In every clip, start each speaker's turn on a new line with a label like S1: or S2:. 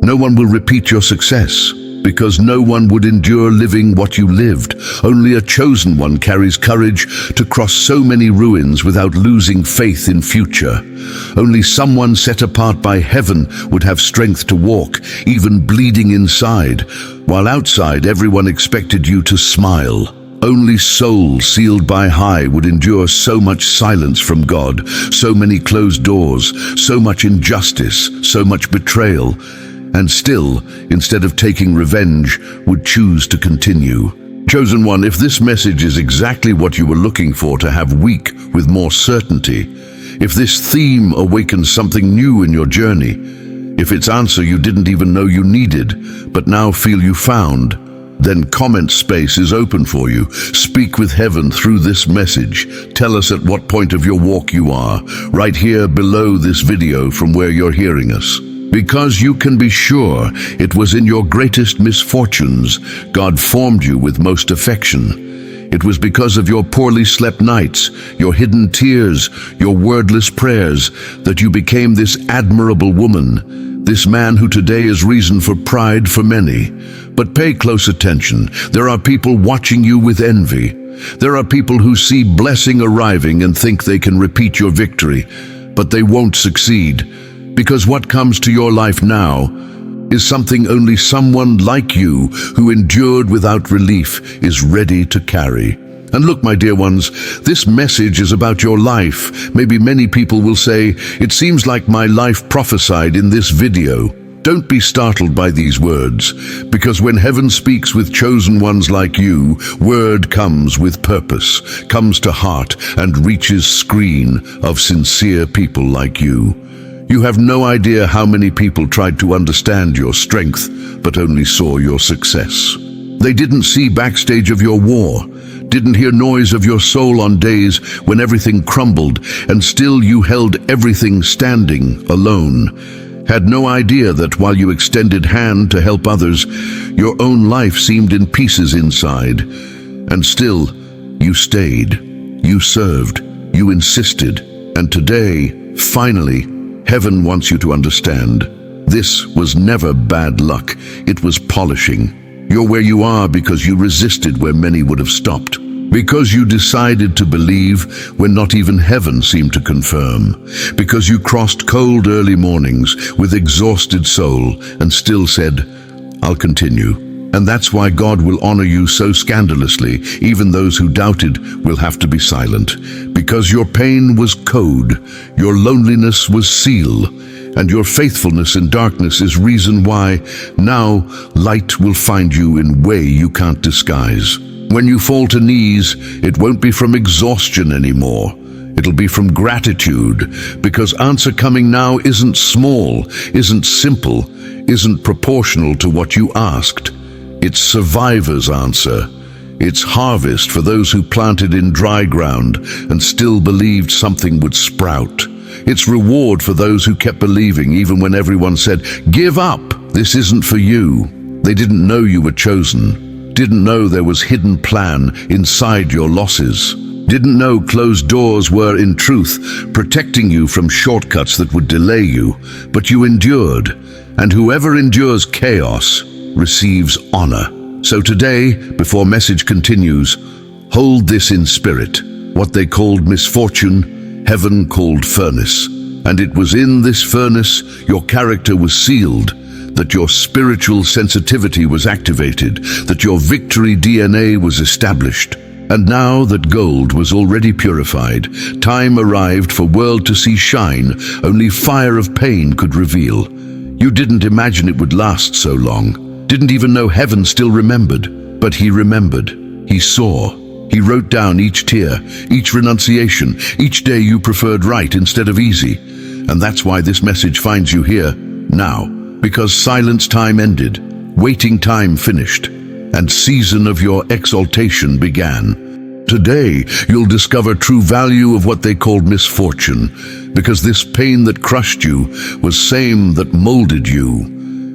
S1: No one will repeat your success, because no one would endure living what you lived. Only a chosen one carries courage to cross so many ruins without losing faith in future. Only someone set apart by heaven would have strength to walk, even bleeding inside, while outside everyone expected you to smile. Only souls sealed by high would endure so much silence from God, so many closed doors, so much injustice, so much betrayal, and still, instead of taking revenge, would choose to continue. Chosen one, if this message is exactly what you were looking for to have weak with more certainty, if this theme awakens something new in your journey, if its answer you didn't even know you needed, but now feel you found, then comment space is open for you. Speak with heaven through this message. Tell us at what point of your walk you are, right here below this video from where you're hearing us. Because you can be sure it was in your greatest misfortunes God formed you with most affection. It was because of your poorly slept nights, your hidden tears, your wordless prayers, that you became this admirable woman, this man who today is reason for pride for many. But pay close attention. There are people watching you with envy. There are people who see blessing arriving and think they can repeat your victory, but they won't succeed. Because what comes to your life now is something only someone like you who endured without relief is ready to carry. And look, my dear ones, this message is about your life. Maybe many people will say, it seems like my life prophesied in this video. Don't be startled by these words, because when heaven speaks with chosen ones like you, word comes with purpose, comes to heart, and reaches screen of sincere people like you. You have no idea how many people tried to understand your strength, but only saw your success. They didn't see backstage of your war, didn't hear noise of your soul on days when everything crumbled, and still you held everything standing alone. Had no idea that while you extended hand to help others, your own life seemed in pieces inside. And still, you stayed, you served, you insisted, and today, finally, heaven wants you to understand. This was never bad luck, it was polishing. You're where you are because you resisted where many would have stopped. Because you decided to believe when not even heaven seemed to confirm. Because you crossed cold early mornings with exhausted soul and still said, I'll continue. And that's why God will honor you so scandalously. Even those who doubted will have to be silent. Because your pain was code, your loneliness was seal, and your faithfulness in darkness is reason why now light will find you in way you can't disguise. When you fall to knees, it won't be from exhaustion anymore. It'll be from gratitude, because answer coming now isn't small, isn't simple, isn't proportional to what you asked. It's survivor's answer. It's harvest for those who planted in dry ground and still believed something would sprout. It's reward for those who kept believing even when everyone said, give up, this isn't for you. They didn't know you were chosen, didn't know there was hidden plan inside your losses, didn't know closed doors were in truth protecting you from shortcuts that would delay you, but you endured, and whoever endures chaos receives honor. So today, before message continues, hold this in spirit. What they called misfortune, heaven called furnace. And it was in this furnace your character was sealed, that your spiritual sensitivity was activated, that your victory DNA was established. And now that gold was already purified, time arrived for world to see shine only fire of pain could reveal. You didn't imagine it would last so long. Didn't even know heaven still remembered, but he remembered. He saw. He wrote down each tear, each renunciation, each day you preferred right instead of easy. And that's why this message finds you here, now. Because silence time ended, waiting time finished, and season of your exaltation began. Today, you'll discover true value of what they called misfortune, because this pain that crushed you was same that molded you.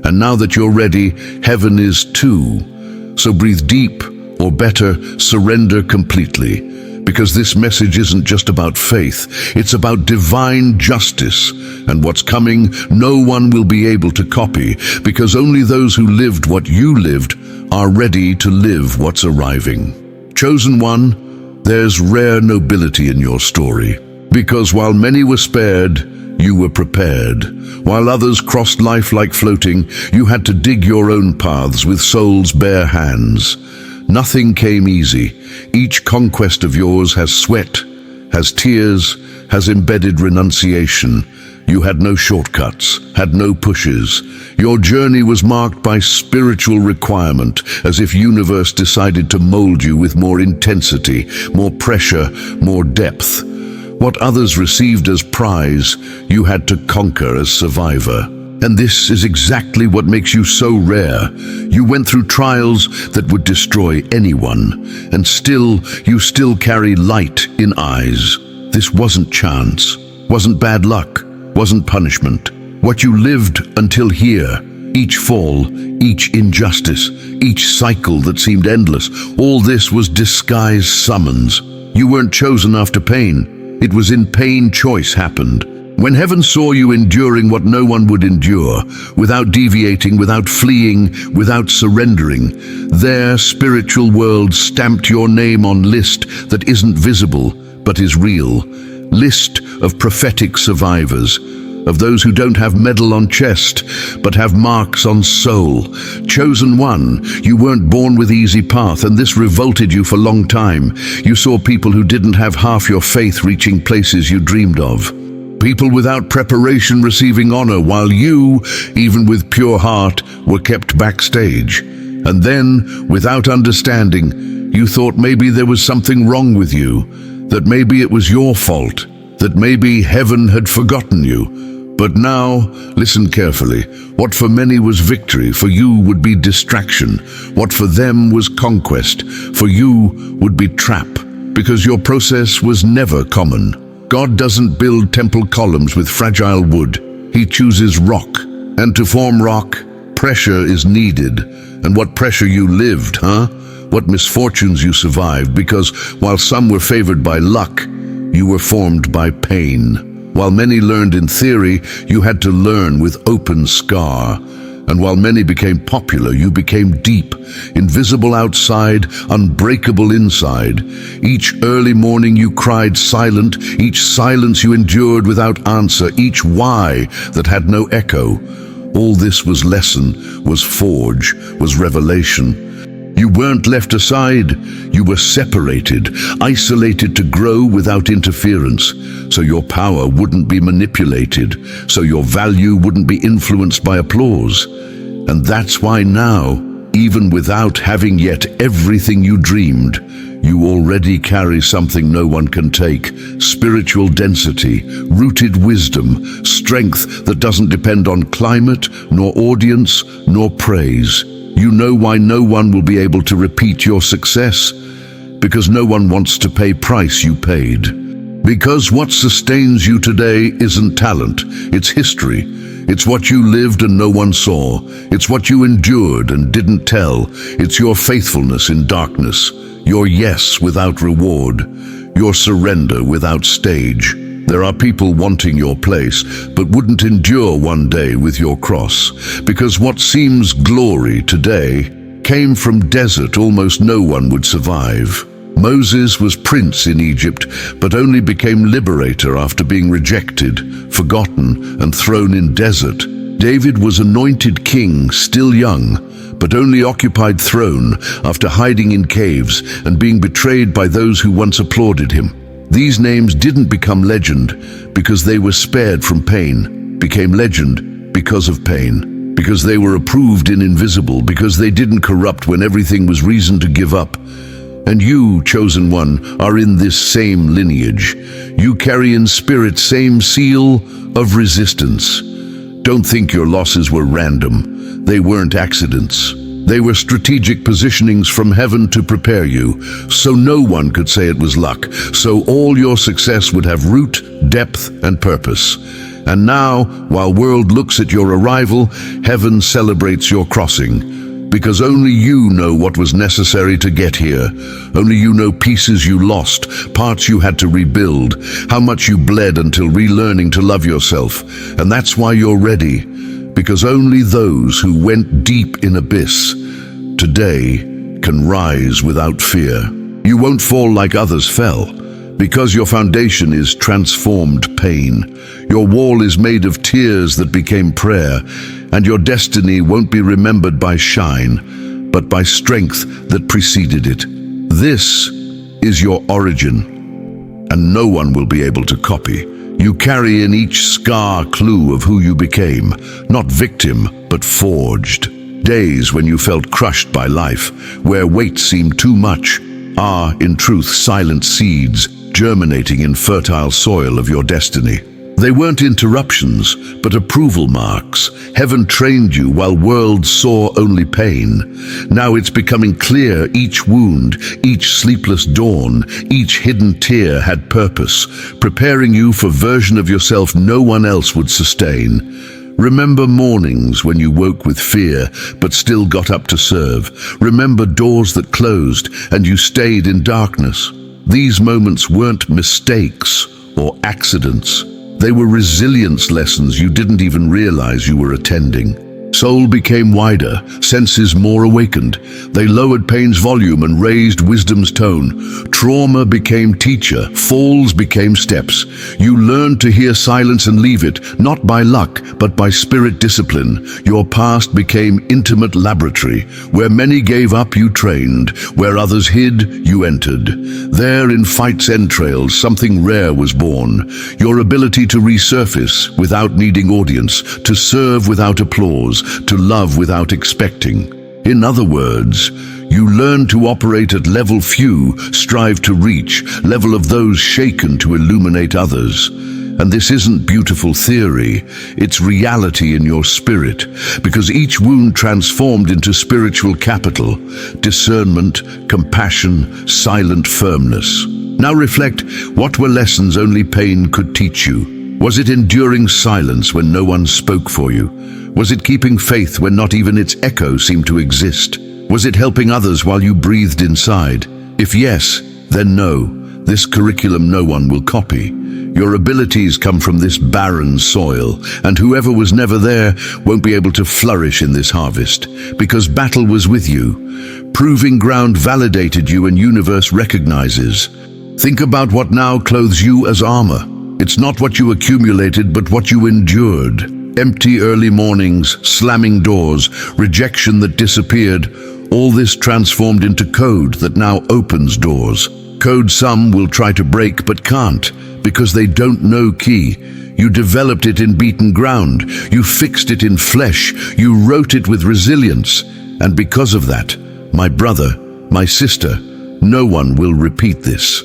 S1: And now that you're ready, heaven is too. So breathe deep, or better, surrender completely. because this message isn't just about faith, it's about divine justice. And what's coming, no one will be able to copy, because only those who lived what you lived are ready to live what's arriving. Chosen one, there's rare nobility in your story, because while many were spared, you were prepared. While others crossed life like floating, you had to dig your own paths with soul's bare hands. Nothing came easy. Each conquest of yours has sweat, has tears, has embedded renunciation. You had no shortcuts, had no pushes. Your journey was marked by spiritual requirement, as if universe decided to mold you with more intensity, more pressure, more depth. What others received as prize, you had to conquer as survivor. And this is exactly what makes you so rare. You went through trials that would destroy anyone, and you still carry light in eyes. This wasn't chance, wasn't bad luck, wasn't punishment. What you lived until here, each fall, each injustice, each cycle that seemed endless, all this was disguised summons. You weren't chosen after pain. It was in pain choice happened. When heaven saw you enduring what no one would endure, without deviating, without fleeing, without surrendering, their spiritual world stamped your name on list that isn't visible, but is real. List of prophetic survivors, of those who don't have medal on chest, but have marks on soul. Chosen one, you weren't born with easy path, and this revolted you for a long time. You saw people who didn't have half your faith reaching places you dreamed of. People without preparation receiving honor, while you, even with pure heart, were kept backstage. And then, without understanding, you thought maybe there was something wrong with you, that maybe it was your fault, that maybe heaven had forgotten you. But now, listen carefully. What for many was victory, for you would be distraction. What for them was conquest, for you would be trap, because your process was never common. God doesn't build temple columns with fragile wood. He chooses rock. And to form rock, pressure is needed. And what pressure you lived, huh? What misfortunes you survived, because while some were favored by luck, you were formed by pain. While many learned in theory, you had to learn with open scar. And while many became popular, you became deep, invisible outside, unbreakable inside. Each early morning you cried silent, each silence you endured without answer, each why that had no echo. All this was lesson, was forge, was revelation. You weren't left aside, you were separated, isolated to grow without interference, so your power wouldn't be manipulated, so your value wouldn't be influenced by applause. And that's why now, even without having yet everything you dreamed, you already carry something no one can take: spiritual density, rooted wisdom, strength that doesn't depend on climate, nor audience, nor praise. You know why no one will be able to repeat your success? Because no one wants to pay price you paid. Because what sustains you today isn't talent, it's history. It's what you lived and no one saw. It's what you endured and didn't tell. It's your faithfulness in darkness, your yes without reward, your surrender without stage. There are people wanting your place, but wouldn't endure one day with your cross, because what seems glory today came from desert almost no one would survive. Moses was prince in Egypt, but only became liberator after being rejected, forgotten, and thrown in desert. David was anointed king, still young, but only occupied throne after hiding in caves and being betrayed by those who once applauded him. These names didn't become legend because they were spared from pain, became legend because of pain, because they were approved in invisible, because they didn't corrupt when everything was reason to give up. And you, chosen one, are in this same lineage. You carry in spirit same seal of resistance. Don't think your losses were random. They weren't accidents. They were strategic positionings from heaven to prepare you, so no one could say it was luck, so all your success would have root, depth, and purpose. And now, while world looks at your arrival, heaven celebrates your crossing. because only you know what was necessary to get here. Only you know pieces you lost, parts you had to rebuild, how much you bled until relearning to love yourself. And that's why you're ready, because only those who went deep in abyss today can rise without fear. You won't fall like others fell, because your foundation is transformed pain. Your wall is made of tears that became prayer, and your destiny won't be remembered by shine, but by strength that preceded it. This is your origin, and no one will be able to copy. You carry in each scar clue of who you became, not victim, but forged. Days when you felt crushed by life, where weight seemed too much, are, in truth, silent seeds germinating in fertile soil of your destiny. They weren't interruptions, but approval marks. Heaven trained you while worlds saw only pain. Now it's becoming clear each wound, each sleepless dawn, each hidden tear had purpose, preparing you for a version of yourself no one else would sustain. Remember mornings when you woke with fear, but still got up to serve. Remember doors that closed, and you stayed in darkness. These moments weren't mistakes or accidents. They were resilience lessons you didn't even realize you were attending. Soul became wider, senses more awakened. They lowered pain's volume and raised wisdom's tone. Trauma became teacher, falls became steps. You learned to hear silence and leave it, not by luck, but by spirit discipline. Your past became intimate laboratory. Where many gave up, you trained. Where others hid, you entered. There, in fight's entrails, something rare was born. Your ability to resurface without needing audience, to serve without applause, to love without expecting. In other words, you learn to operate at level few strive to reach, level of those shaken to illuminate others. And this isn't beautiful theory, it's reality in your spirit, because each wound transformed into spiritual capital, discernment, compassion, silent firmness. Now reflect, what were lessons only pain could teach you? Was it enduring silence when no one spoke for you? Was it keeping faith when not even its echo seemed to exist? Was it helping others while you breathed inside? If yes, then no, this curriculum no one will copy. Your abilities come from this barren soil, and whoever was never there won't be able to flourish in this harvest, because battle was with you. Proving ground validated you and universe recognizes. Think about what now clothes you as armor. It's not what you accumulated, but what you endured. Empty early mornings, slamming doors, rejection that disappeared, all this transformed into code that now opens doors. Code some will try to break but can't, because they don't know key. You developed it in beaten ground, you fixed it in flesh, you wrote it with resilience. And because of that, my brother, my sister, no one will repeat this.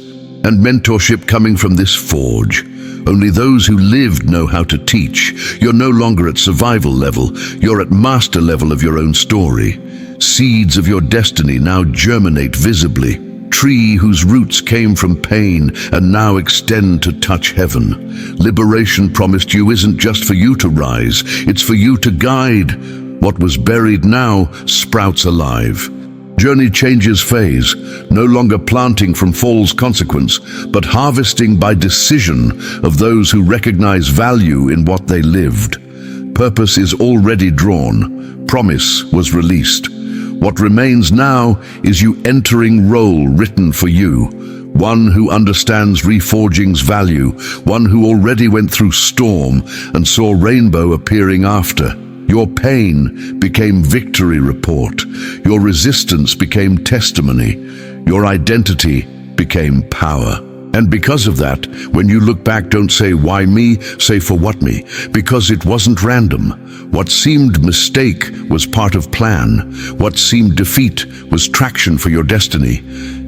S1: And mentorship coming from this forge. Only those who lived know how to teach. You're no longer at survival level, you're at master level of your own story. Seeds of your destiny now germinate visibly. Tree whose roots came from pain and now extend to touch heaven. Liberation promised you isn't just for you to rise, it's for you to guide. What was buried now sprouts alive. Journey changes phase, no longer planting from fall's consequence, but harvesting by decision of those who recognize value in what they lived. Purpose is already drawn, promise was released. What remains now is you entering role written for you, one who understands reforging's value, one who already went through storm and saw rainbow appearing after. Your pain became victory report. Your resistance became testimony. Your identity became power. And because of that, when you look back, don't say, why me? Say, for what me? Because it wasn't random. What seemed mistake was part of plan. What seemed defeat was traction for your destiny.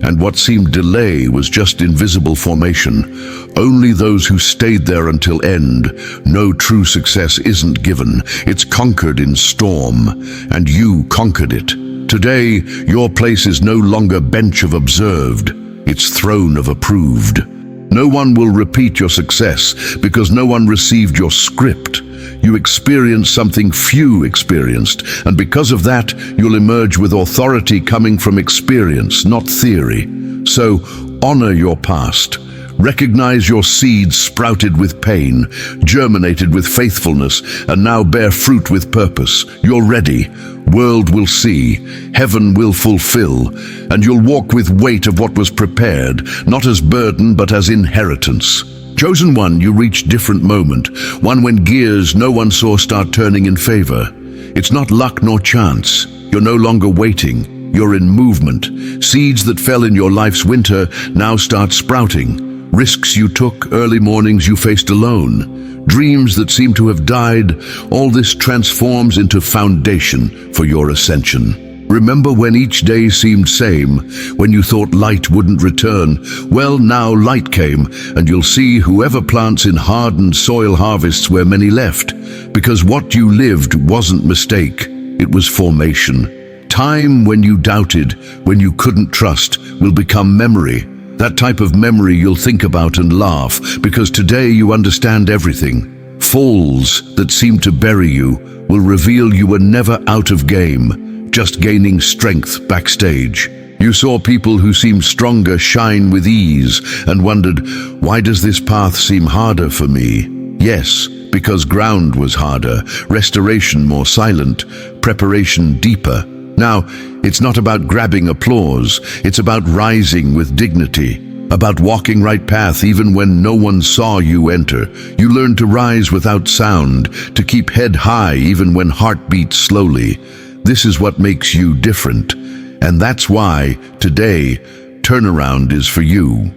S1: And what seemed delay was just invisible formation. Only those who stayed there until end know true success isn't given. It's conquered in storm, and you conquered it. Today, your place is no longer bench of observed. It's throne of approved. No one will repeat your success because no one received your script. You experience something few experienced, and because of that, you'll emerge with authority coming from experience, not theory. So, honor your past. Recognize your seeds sprouted with pain, germinated with faithfulness, and now bear fruit with purpose. You're ready. World will see, heaven will fulfill, and you'll walk with weight of what was prepared, not as burden but as inheritance. Chosen one, you reach different moment, one when gears no one saw start turning in favor. It's not luck nor chance. You're no longer waiting. You're in movement. Seeds that fell in your life's winter now start sprouting. Risks you took, early mornings you faced alone, dreams that seemed to have died, all this transforms into foundation for your ascension. Remember when each day seemed same, when you thought light wouldn't return? Well, now light came, and you'll see whoever plants in hardened soil harvests where many left, because what you lived wasn't mistake, it was formation. Time when you doubted, when you couldn't trust, will become memory. That type of memory you'll think about and laugh, because today you understand everything. Falls that seem to bury you will reveal you were never out of game, just gaining strength backstage. You saw people who seemed stronger shine with ease and wondered, why does this path seem harder for me? Yes, because ground was harder, restoration more silent, preparation deeper. Now, it's not about grabbing applause, it's about rising with dignity, about walking right path even when no one saw you enter. You learn to rise without sound, to keep head high even when heart beats slowly. This is what makes you different, and that's why, today, turnaround is for you.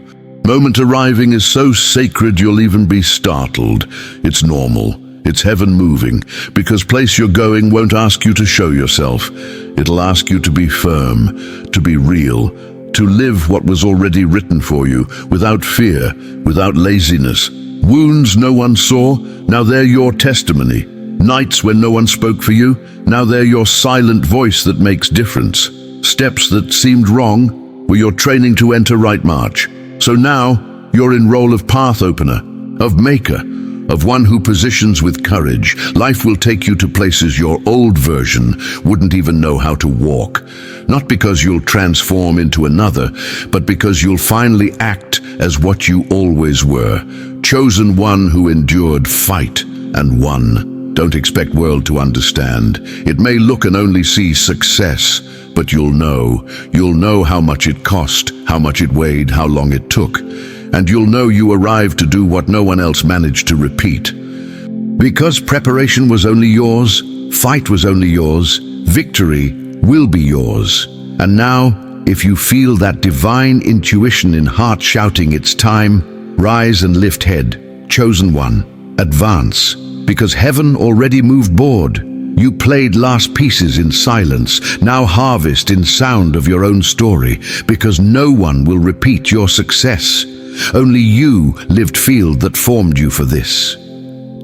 S1: Moment arriving is so sacred you'll even be startled. It's normal. It's heaven moving, because place you're going won't ask you to show yourself. It'll ask you to be firm, to be real, to live what was already written for you, without fear, without laziness. Wounds no one saw, now they're your testimony. Nights when no one spoke for you, now they're your silent voice that makes difference. Steps that seemed wrong were your training to enter right march. So now, you're in role of path opener, of maker, of one who positions with courage. Life will take you to places your old version wouldn't even know how to walk. Not because you'll transform into another, but because you'll finally act as what you always were. Chosen one who endured fight and won. Don't expect world to understand. It may look and only see success, but you'll know how much it cost, how much it weighed, how long it took. And you'll know you arrived to do what no one else managed to repeat. Because preparation was only yours, fight was only yours, victory will be yours. And now, if you feel that divine intuition in heart shouting it's time, rise and lift head. Chosen one, advance, because heaven already moved board. You played last pieces in silence, now harvest in sound of your own story, because no one will repeat your success. Only you lived field that formed you for this.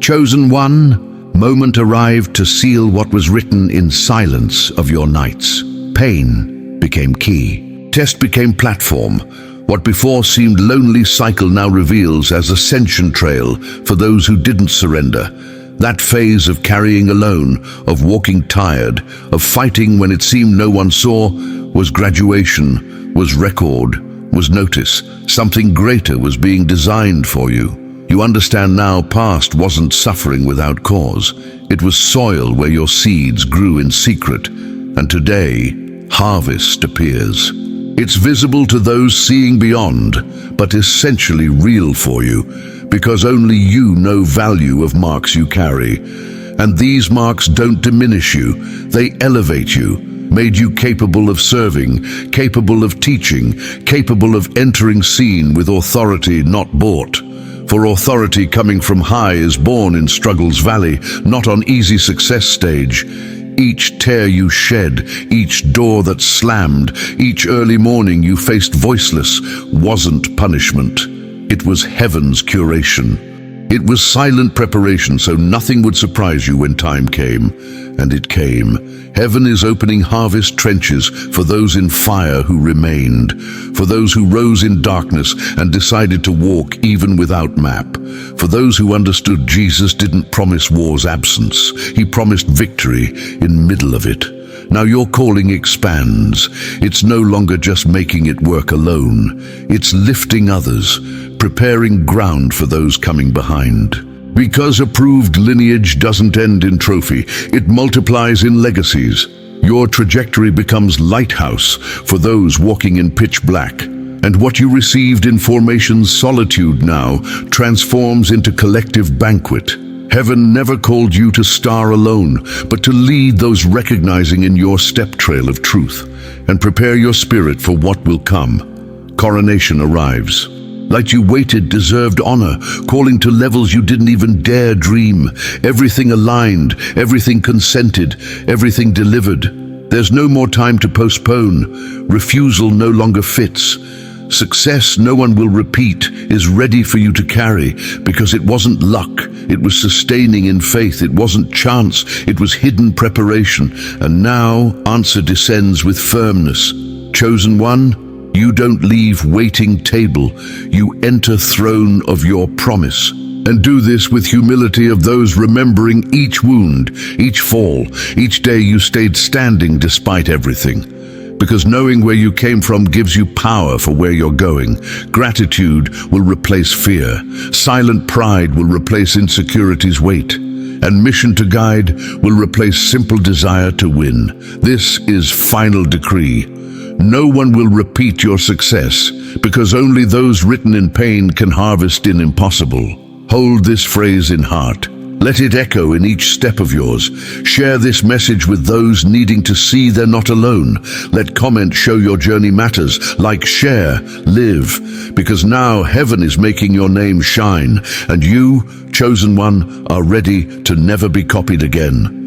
S1: Chosen one, moment arrived to seal what was written in silence of your nights. Pain became key. Test became platform. What before seemed lonely cycle now reveals as ascension trail for those who didn't surrender. That phase of carrying alone, of walking tired, of fighting when it seemed no one saw, was graduation, was record, was notice. Something greater was being designed for you. You understand now past wasn't suffering without cause. It was soil where your seeds grew in secret. And today, harvest appears. It's visible to those seeing beyond, but essentially real for you, because only you know value of marks you carry. And these marks don't diminish you, they elevate you, made you capable of serving, capable of teaching, capable of entering scene with authority not bought. For authority coming from high is born in struggle's valley, not on easy success stage. Each tear you shed, each door that slammed, each early morning you faced voiceless, wasn't punishment. It was heaven's curation. It was silent preparation so nothing would surprise you when time came. And it came. Heaven is opening harvest trenches for those in fire who remained, for those who rose in darkness and decided to walk even without map, for those who understood Jesus didn't promise war's absence, he promised victory in middle of it. Now your calling expands. It's no longer just making it work alone. It's lifting others, preparing ground for those coming behind. Because approved lineage doesn't end in trophy, it multiplies in legacies. Your trajectory becomes lighthouse for those walking in pitch black. And what you received in formation's solitude now transforms into collective banquet. Heaven never called you to star alone, but to lead those recognizing in your step trail of truth, and prepare your spirit for what will come. Coronation arrives. Like you waited deserved honor, calling to levels you didn't even dare dream. Everything aligned, everything consented, everything delivered. There's no more time to postpone. Refusal no longer fits. Success no one will repeat is ready for you to carry, because it wasn't luck, it was sustaining in faith, it wasn't chance, it was hidden preparation. And now answer descends with firmness. Chosen one, you don't leave waiting table, you enter throne of your promise. And do this with humility of those remembering each wound, each fall, each day you stayed standing despite everything. Because knowing where you came from gives you power for where you're going. Gratitude will replace fear. Silent pride will replace insecurity's weight. And mission to guide will replace simple desire to win. This is final decree. No one will repeat your success, because only those written in pain can harvest in impossible. Hold this phrase in heart. Let it echo in each step of yours. Share this message with those needing to see they're not alone. Let comment show your journey matters. Like, share, live. Because now heaven is making your name shine, and you, chosen one, are ready to never be copied again.